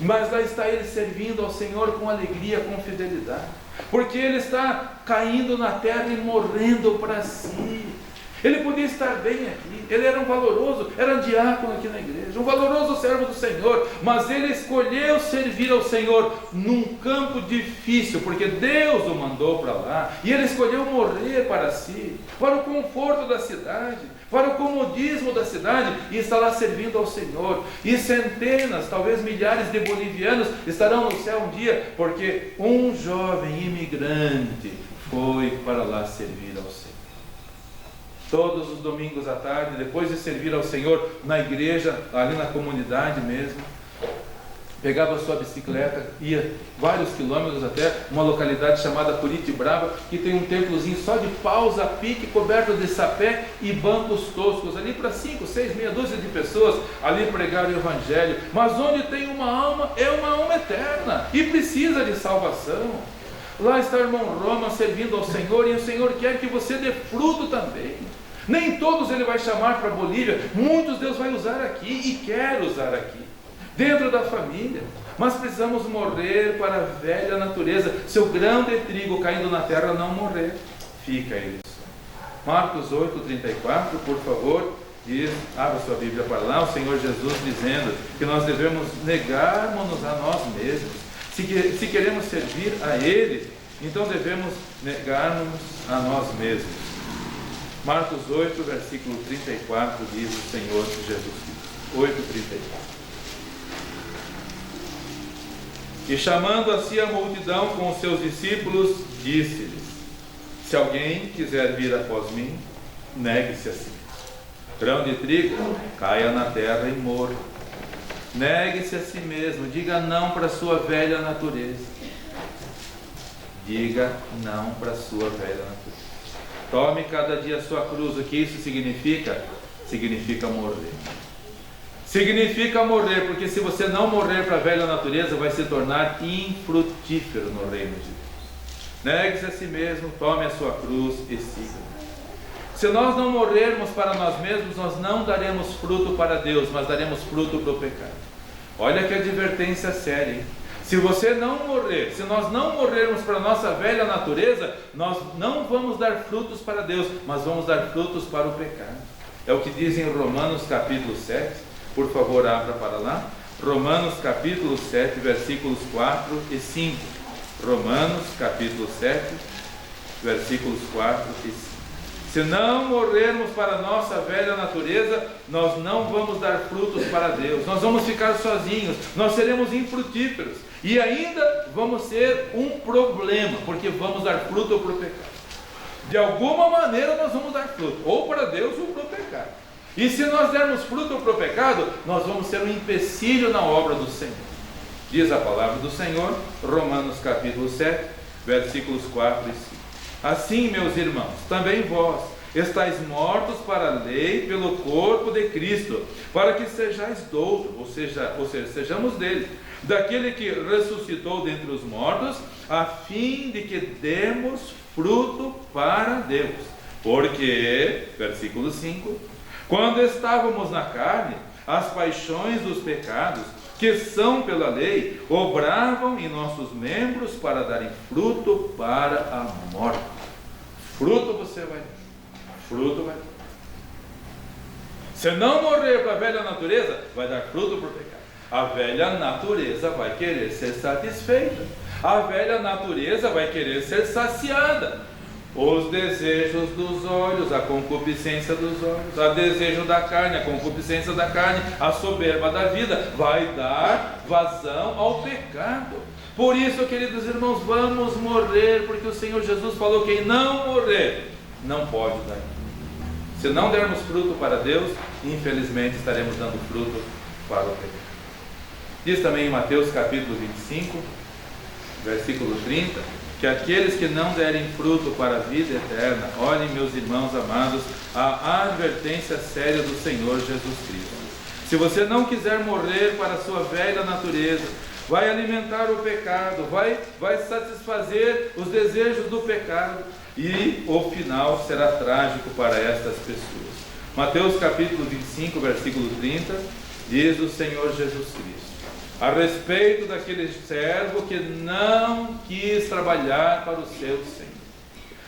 Mas lá está ele servindo ao Senhor com alegria, com fidelidade, porque ele está caindo na terra e morrendo para si. Ele podia estar bem aqui, ele era um valoroso, era um diácono aqui na igreja, um valoroso servo do Senhor, mas ele escolheu servir ao Senhor num campo difícil, porque Deus o mandou para lá, e ele escolheu morrer para si, para o conforto da cidade, para o comodismo da cidade, e está lá servindo ao Senhor. E centenas, talvez milhares de bolivianos estarão no céu um dia, porque um jovem imigrante foi para lá servir ao Senhor. Todos os domingos à tarde, depois de servir ao Senhor na igreja, ali na comunidade mesmo, pegava a sua bicicleta, ia vários quilômetros até uma localidade chamada Curitibrava, que tem um templozinho só de paus a pique, coberto de sapé e bancos toscos, ali para 5, 6, meia dúzia de pessoas, ali pregar o Evangelho. Mas onde tem uma alma, é uma alma eterna, e precisa de salvação. Lá está o irmão Roma servindo ao Senhor, e o Senhor quer que você dê fruto também. Nem todos ele vai chamar para a Bolívia, muitos Deus vai usar aqui, e quer usar aqui, dentro da família. Mas precisamos morrer para a velha natureza. Se o grão de trigo caindo na terra não morrer, fica ele. Marcos 8:34, por favor, diz, abra sua Bíblia para lá, o Senhor Jesus dizendo que nós devemos negarmos a nós mesmos. Se queremos servir a Ele, então devemos negar-nos a nós mesmos. Marcos 8, versículo 34, diz o Senhor Jesus Cristo. 8:34. E chamando a si a multidão com os seus discípulos, disse-lhes: se alguém quiser vir após mim, negue-se a si. Grão de trigo caia na terra e morra. Negue-se a si mesmo, diga não para a sua velha natureza. Diga não para a sua velha natureza. Tome cada dia a sua cruz. O que isso significa? Significa morrer. Significa morrer, porque se você não morrer para a velha natureza, vai se tornar infrutífero no reino de Deus. Negue-se a si mesmo, tome a sua cruz e siga. Se nós não morrermos para nós mesmos, nós não daremos fruto para Deus, mas daremos fruto para o pecado. Olha que advertência séria, hein? Se você não morrer, se nós não morrermos para a nossa velha natureza, nós não vamos dar frutos para Deus, mas vamos dar frutos para o pecado. É o que diz em Romanos capítulo 7, por favor abra para lá, Romanos capítulo 7, versículos 4 e 5, Romanos capítulo 7, versículos 4 e 5. Se não morrermos para a nossa velha natureza, nós não vamos dar frutos para Deus, nós vamos ficar sozinhos, nós seremos infrutíferos, e ainda vamos ser um problema, porque vamos dar fruto para o pecado. De alguma maneira nós vamos dar fruto, ou para Deus ou para o pecado. E se nós dermos fruto para o pecado, nós vamos ser um empecilho na obra do Senhor. Diz a palavra do Senhor, Romanos capítulo 7, versículos 4 e 5. Assim, meus irmãos, também vós estáis mortos para a lei pelo corpo de Cristo, para que sejais doutos, ou seja, sejamos dele, daquele que ressuscitou dentre os mortos, a fim de que demos fruto para Deus. Porque, versículo 5, quando estávamos na carne, as paixões dos pecados, que são pela lei, obravam em nossos membros para darem fruto para a morte. Fruto você vai dar. Fruto vai dar. Se não morrer para a velha natureza, vai dar fruto para o pecado. A velha natureza vai querer ser satisfeita. A velha natureza vai querer ser saciada. Os desejos dos olhos, a concupiscência dos olhos, o desejo da carne, a concupiscência da carne, a soberba da vida, vai dar vazão ao pecado. Por isso, queridos irmãos, vamos morrer, porque o Senhor Jesus falou que quem não morrer, não pode dar. Se não dermos fruto para Deus, infelizmente estaremos dando fruto para o pecado. Diz também em Mateus capítulo 25, versículo 30, que aqueles que não derem fruto para a vida eterna, olhem, meus irmãos amados, a advertência séria do Senhor Jesus Cristo. Se você não quiser morrer para a sua velha natureza, vai alimentar o pecado, vai satisfazer os desejos do pecado, e o final será trágico para estas pessoas. Mateus capítulo 25, versículo 30, diz o Senhor Jesus Cristo a respeito daquele servo que não quis trabalhar para o seu Senhor.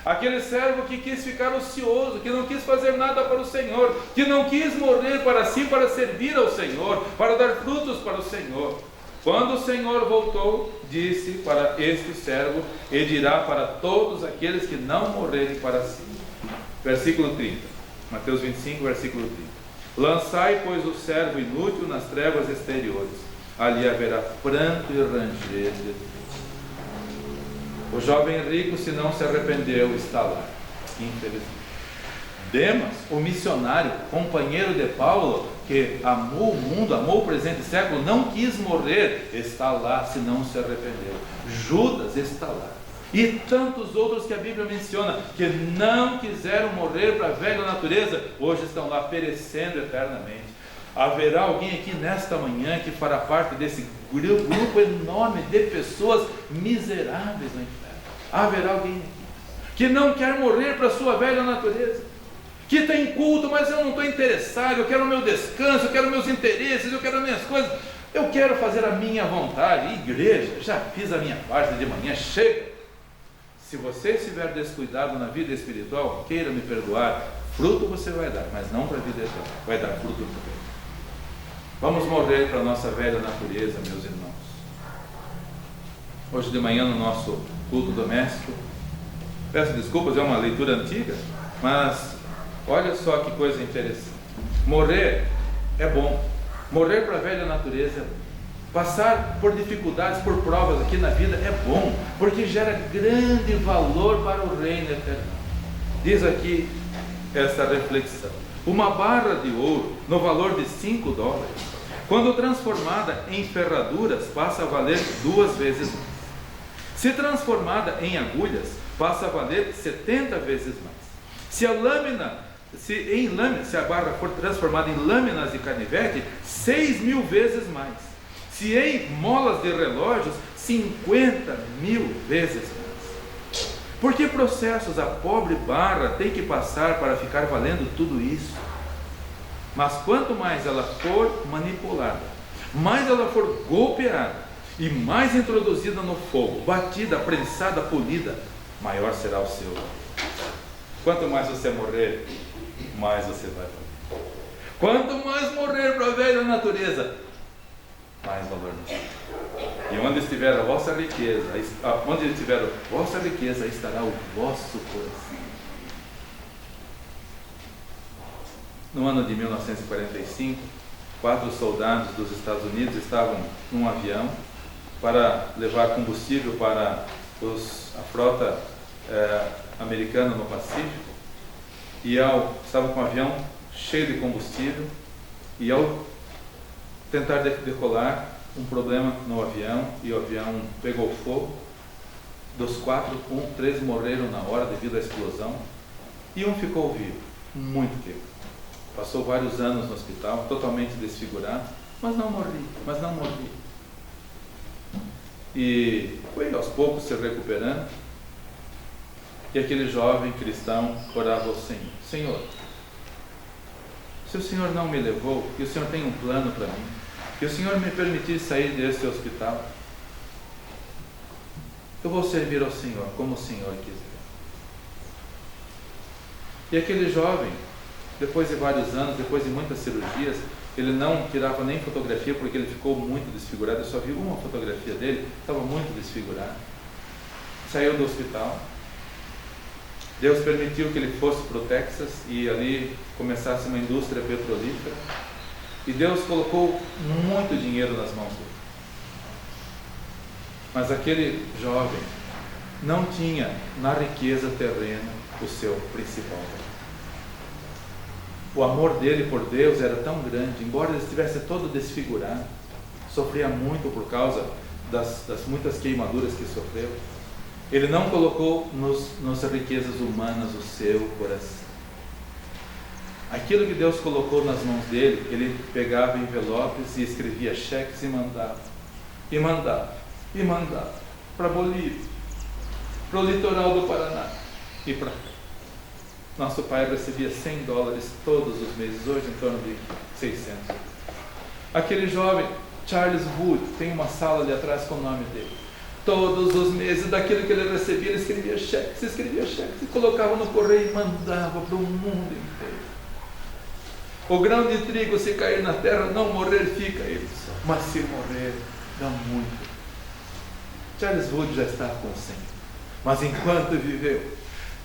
Aquele servo que quis ficar ocioso, que não quis fazer nada para o Senhor, que não quis morrer para si, para servir ao Senhor, para dar frutos para o Senhor. Quando o Senhor voltou, disse para este servo, e dirá para todos aqueles que não morrerem para si. Versículo 30, Mateus 25, versículo 30. Lançai, pois, o servo inútil nas trevas exteriores, ali haverá pranto e ranger de dentes. O jovem rico, se não se arrependeu, está lá, infelizmente. Demas, o missionário, companheiro de Paulo, que amou o mundo, amou o presente século, não quis morrer, está lá, se não se arrependeu. Judas está lá. E tantos outros que a Bíblia menciona, que não quiseram morrer para a velha natureza, hoje estão lá perecendo eternamente. Haverá alguém aqui nesta manhã que fará parte desse grupo enorme de pessoas miseráveis no inferno. Haverá alguém aqui que não quer morrer para a sua velha natureza, que tem culto, mas eu não estou interessado, eu quero o meu descanso, eu quero meus interesses, eu quero as minhas coisas, eu quero fazer a minha vontade. Igreja, já fiz a minha parte de manhã, chega. Se você estiver descuidado na vida espiritual, queira me perdoar, fruto você vai dar, mas não para a vida eterna, vai dar fruto também. Vamos morrer para a nossa velha natureza, meus irmãos. Hoje de manhã no nosso culto doméstico, peço desculpas, é uma leitura antiga, mas olha só que coisa interessante. Morrer é bom, morrer para a velha natureza é bom. Passar por dificuldades, por provas aqui na vida é bom, porque gera grande valor para o reino eterno. Diz aqui essa reflexão: uma barra de ouro no valor de $5, quando transformada em ferraduras, passa a valer 2 vezes mais. Se transformada em agulhas, passa a valer 70 vezes mais. Se a barra for transformada em lâminas de canivete, 6.000 vezes mais. Se em molas de relógios, 50.000 vezes mais. Por que processos a pobre barra tem que passar para ficar valendo tudo isso? Mas quanto mais ela for manipulada, mais ela for golpeada e mais introduzida no fogo, batida, prensada, polida, maior será o seu. Quanto mais você morrer, mais você vai valer. Quanto mais morrer para a velha natureza, mais valor nos tem. E onde estiver a vossa riqueza, estará o vosso coração. No ano de 1945, 4 soldados dos Estados Unidos estavam num avião para levar combustível para a frota americana no Pacífico, e estavam com o avião cheio de combustível, e ao tentar decolar, um problema no avião, e o avião pegou fogo. Dos 4, 3 morreram na hora devido à explosão, e um ficou vivo, muito vivo. Passou vários anos no hospital, totalmente desfigurado, mas não morri. E foi aos poucos se recuperando, e aquele jovem cristão orava ao Senhor: Senhor, se o Senhor não me levou, e o Senhor tem um plano para mim, que o Senhor me permitir sair desse hospital, eu vou servir ao Senhor como o Senhor quiser. E aquele jovem, depois de vários anos, depois de muitas cirurgias, ele não tirava nem fotografia porque ele ficou muito desfigurado. Eu só vi uma fotografia dele, estava muito desfigurado. Saiu do hospital. Deus permitiu que ele fosse para o Texas e ali começasse uma indústria petrolífera. E Deus colocou muito dinheiro nas mãos dele. Mas aquele jovem não tinha na riqueza terrena o seu principal valor. O amor dele por Deus era tão grande, embora ele estivesse todo desfigurado, sofria muito por causa das muitas queimaduras que sofreu. Ele não colocou nas riquezas humanas o seu coração. Aquilo que Deus colocou nas mãos dele, ele pegava envelopes e escrevia cheques e mandava. E mandava, e mandava. Para Bolívia, para o litoral do Paraná e para cá. Nosso pai recebia $100 todos os meses, hoje em torno de 600. Aquele jovem, Charles Wood, tem uma sala ali atrás com o nome dele. Todos os meses, daquilo que ele recebia, ele escrevia cheques e colocava no correio e mandava para o mundo inteiro. O grão de trigo, se cair na terra, não morrer, fica ele só, mas se morrer, dá muito. Charles Wood já está com 100, mas enquanto viveu,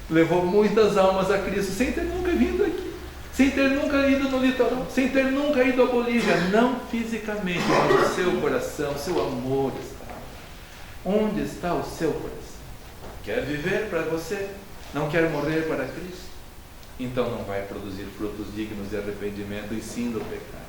levou muitas almas a Cristo, sem ter nunca vindo aqui, sem ter nunca ido no litoral, sem ter nunca ido à Bolívia, não fisicamente, mas o seu coração, o seu amor está. Onde está o seu coração? Quer viver para você? Não quer morrer para Cristo? Então não vai produzir frutos dignos de arrependimento e sim do pecado.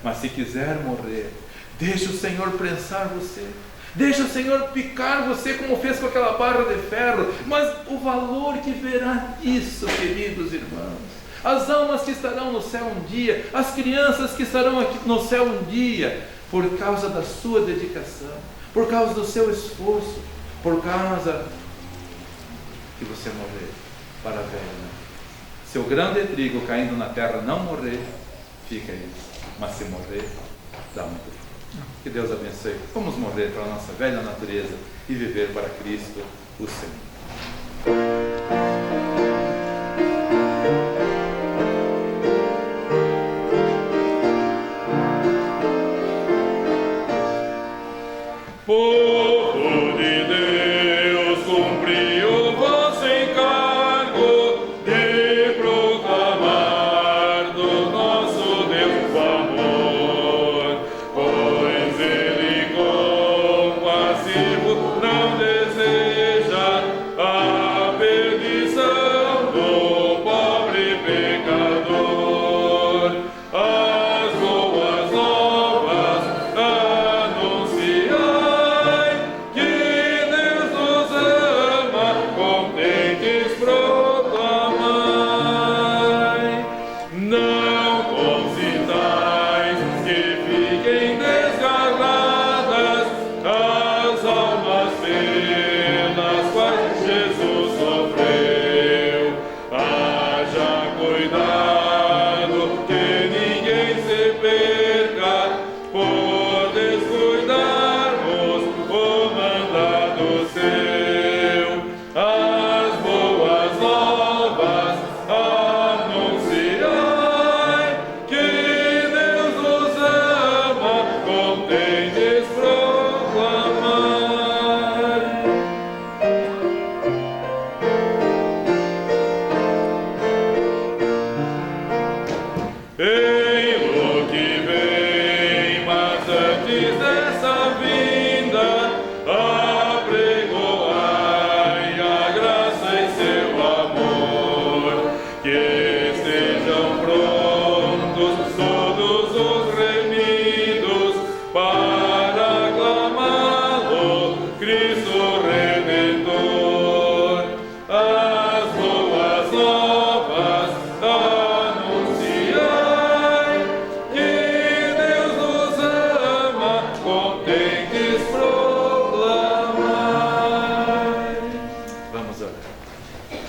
Mas se quiser morrer, deixe o Senhor prensar você, deixe o Senhor picar você como fez com aquela barra de ferro. Mas o valor que verá disso, queridos irmãos, as almas que estarão no céu um dia, as crianças que estarão aqui no céu um dia, por causa da sua dedicação, por causa do seu esforço, por causa que você morrer para a velha. Se o grão de trigo caindo na terra não morrer, fica isso. Mas se morrer, dá muito fruto. Que Deus abençoe. Vamos morrer para a nossa velha natureza e viver para Cristo, o Senhor. Povo de Deus, cumpriu vosso encargo de proclamar do nosso Deus o amor, pois Ele compassivo não deseja a perdição do pobre pecador. As boas novas anunciar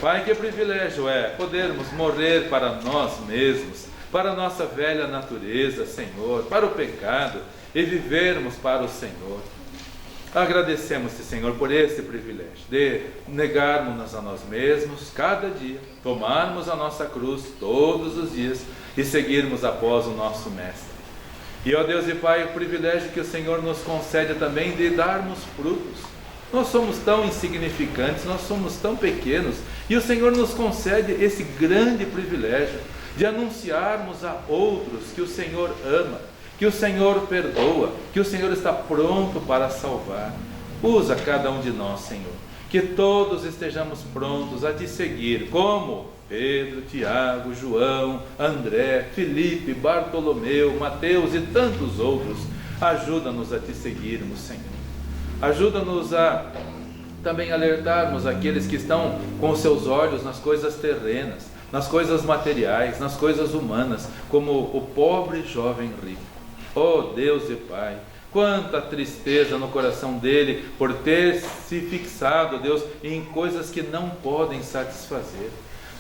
Pai, que privilégio é podermos morrer para nós mesmos, para a nossa velha natureza, Senhor, para o pecado e vivermos para o Senhor. Agradecemos-te, Senhor, por esse privilégio de negarmos-nos a nós mesmos cada dia, tomarmos a nossa cruz todos os dias e seguirmos após o nosso Mestre. E, ó Deus e Pai, o privilégio que o Senhor nos concede também de darmos frutos. Nós somos tão insignificantes, nós somos tão pequenos, e o Senhor nos concede esse grande privilégio de anunciarmos a outros que o Senhor ama, que o Senhor perdoa, que o Senhor está pronto para salvar. Usa cada um de nós, Senhor, que todos estejamos prontos a te seguir, como Pedro, Tiago, João, André, Felipe, Bartolomeu, Mateus e tantos outros, Ajuda-nos a te seguirmos, Senhor. Ajuda-nos a também alertarmos aqueles que estão com os seus olhos nas coisas terrenas, nas coisas materiais, nas coisas humanas, como o pobre jovem rico. Oh Deus e Pai, quanta tristeza no coração dele por ter se fixado, Deus, em coisas que não podem satisfazer.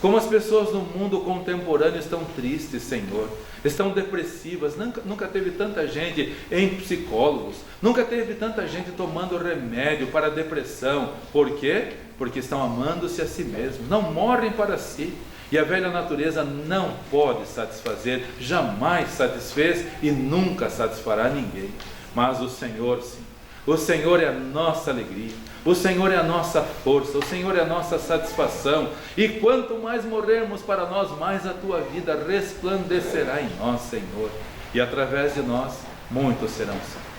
Como as pessoas no mundo contemporâneo estão tristes, Senhor, estão depressivas. Nunca teve tanta gente em psicólogos, nunca teve tanta gente tomando remédio para a depressão. Por quê? Porque estão amando-se a si mesmos, não morrem para si. E a velha natureza não pode satisfazer, jamais satisfez e nunca satisfará ninguém. Mas o Senhor, sim, o Senhor é a nossa alegria, o Senhor é a nossa força, o Senhor é a nossa satisfação. E quanto mais morrermos para nós, mais a tua vida resplandecerá em nós, Senhor. E através de nós, muitos serão salvos.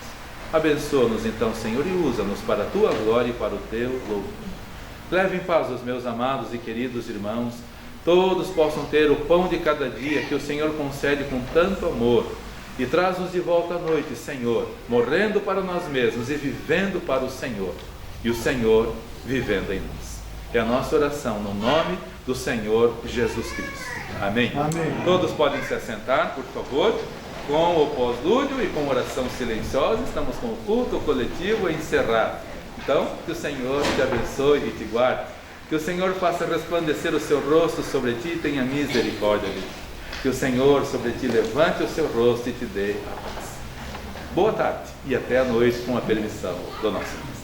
Abençoa-nos então, Senhor, e usa-nos para a tua glória e para o teu louvor. Leve em paz os meus amados e queridos irmãos. Todos possam ter o pão de cada dia que o Senhor concede com tanto amor. E traz-nos de volta à noite, Senhor, morrendo para nós mesmos e vivendo para o Senhor. E o Senhor vivendo em nós. É a nossa oração no nome do Senhor Jesus Cristo. Amém. Amém. Todos podem se assentar, por favor, com o pós-lúdio e com oração silenciosa. Estamos com o culto coletivo encerrado. Então, que o Senhor te abençoe e te guarde. Que o Senhor faça resplandecer o seu rosto sobre ti e tenha misericórdia de ti. Que o Senhor sobre ti levante o seu rosto e te dê a paz. Boa tarde e até a noite com a permissão do nosso Deus.